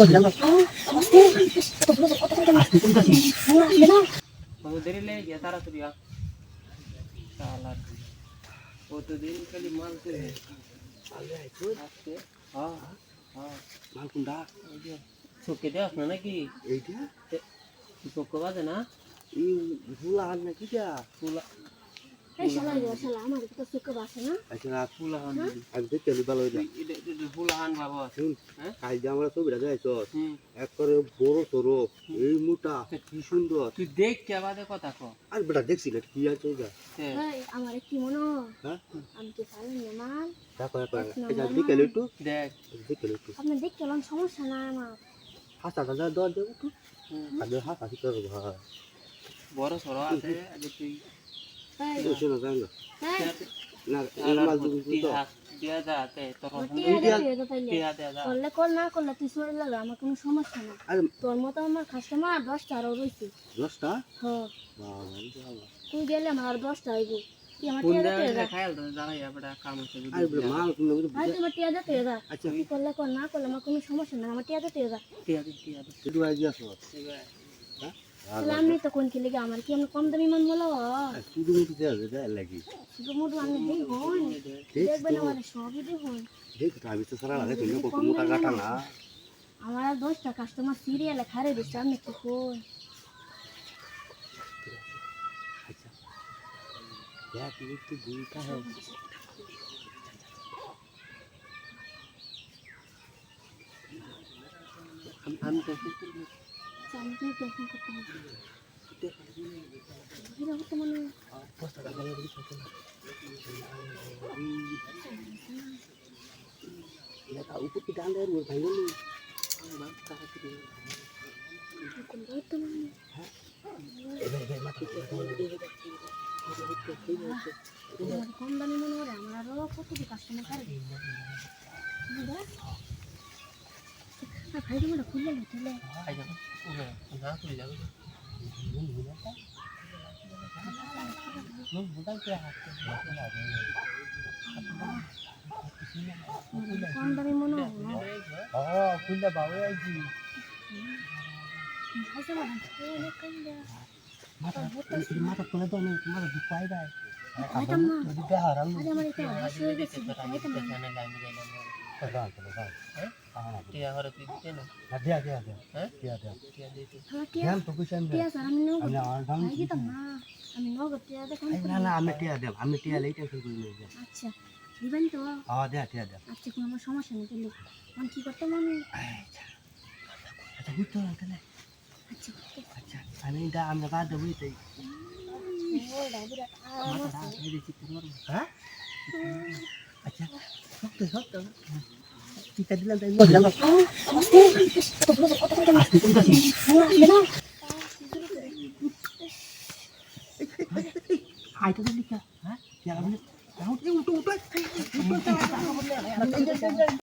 কত দেরি লেগে গিয়ে তাড়াতাড়ি আস শালা কতদিন খালি মাল করে আজকে হ্যাঁ হ্যাঁ মাল কোনটা ওই যে চোখে দেওয়াস না নাকি এইটা চোখ বাজে না এই ফুলা হান নাকি যা ফুলা এই শালা আমার তো সুকে বাসে না আচ্ছা ফুলা হান আমি দেখতে ভালো হইলা ফুলা হান বাবা শুন হ্যাঁ কাল যে আমরা ছবিটা যাইছো হুম একবারে বড় সরো এই মোটা কি সুন্দর তুই দেখ কে বাদে কথা কো আর বেটা দেখছি না কি আছে এটা এই আমার কি মনে হ্যাঁ আমি কি পারেন না মাল দেখো এটা দেখে একটু দেখ দেখে একটু আপনি দেখতে লন সমস্যা না আমার হাসাটা যা দর দেবো একটু আগে হাসি করবো ভাই বড় সরো আছে আগে তুই এই শোনো জানো এই না এই মাল দুটো তো দিয়া যাতে তোর টিয়া দিয়া যা করলে কল না করলে তুই সরে লাগা আমার কোনো সমস্যা না আরে তোর মতো আমার কাস্টমার 10টা আরো রইছে 10টা হ্যাঁ বাবা তুই গেলে আমার আর 10টা হইব তুই আমার কোন টিয়া দিতে জায়গায় খাইল তো যারা বড় কাম আছে আরে বেটা মাল তুমি ভাই তোমার টিয়া দিতে যা আচ্ছা তুই করলে কল না করলে আমার কোনো সমস্যা না আমার টিয়া দিতে যা টিয়া দে একটু আইডিয়া আছে হ্যাঁ তাহলে আমি তো কোন কি লেগে আমার কি আমি কম দামি মান বলো শুধু মুঠি দেয়া যায় লাগি শুধু মোটু আমি দেই হন দেখবেন আমার সবই দেই হন দেখ আমি তো সারা লাগে তুমি কত মোটা কাটা না আমার 10টা কাস্টমার সিরিয়ালে খারে দিচ্ছে আমি কি কই আচ্ছা দেখ একটু দুইটা হয় আমি তো আমি কি টেনশন করতে হবে এটা হতো মানে এটা উপর কি ডান দেয় ভাই বলি কোন হতো মানে কম দামি মনে হয় আমার আরো কত কাস্টমার খারে ভাই তোমার খুললে চলে আই যাব না তুই যাবে কম দামি মনে হয় না খুললে বাবু আইছি ভাই তোমার অনেক কম দেয়া মাথা তোলে তো আমি তোমার দুপাই দেয় খাইতাম না যদি দেহার আমি আরে আমার এটা অভ্যাস হয়ে গেছে খাইতাম না টিয়া হরে তুই দিতে না দিয়া দিয়া দিয়া হ্যাঁ দিয়া দিয়া টিয়া দিতে হ্যাঁ টিয়া ধ্যান তো কুছেন টিয়া স্যার আমি নগদ আমি আমার দাম খাই দিতাম না আমি নগদ টিয়া দেখুন না না আমি টিয়া দেব আমি টিয়া লই টেনশন করি না আচ্ছা দিবেন তো হ্যাঁ দেয়া টিয়া দেয়া আচ্ছা কোনো আমার সমস্যা নেই তাহলে আমি কি করতাম আমি আচ্ছা বুঝতো না তাহলে আচ্ছা আচ্ছা আমি এটা আমরা বাদ দেবো তাই ও দাদুরা হ্যাঁ আচ্ছা সত্য সত্য টিকা দিলাম তাই আইটা তো লিখা হ্যাঁ উঠো উঠো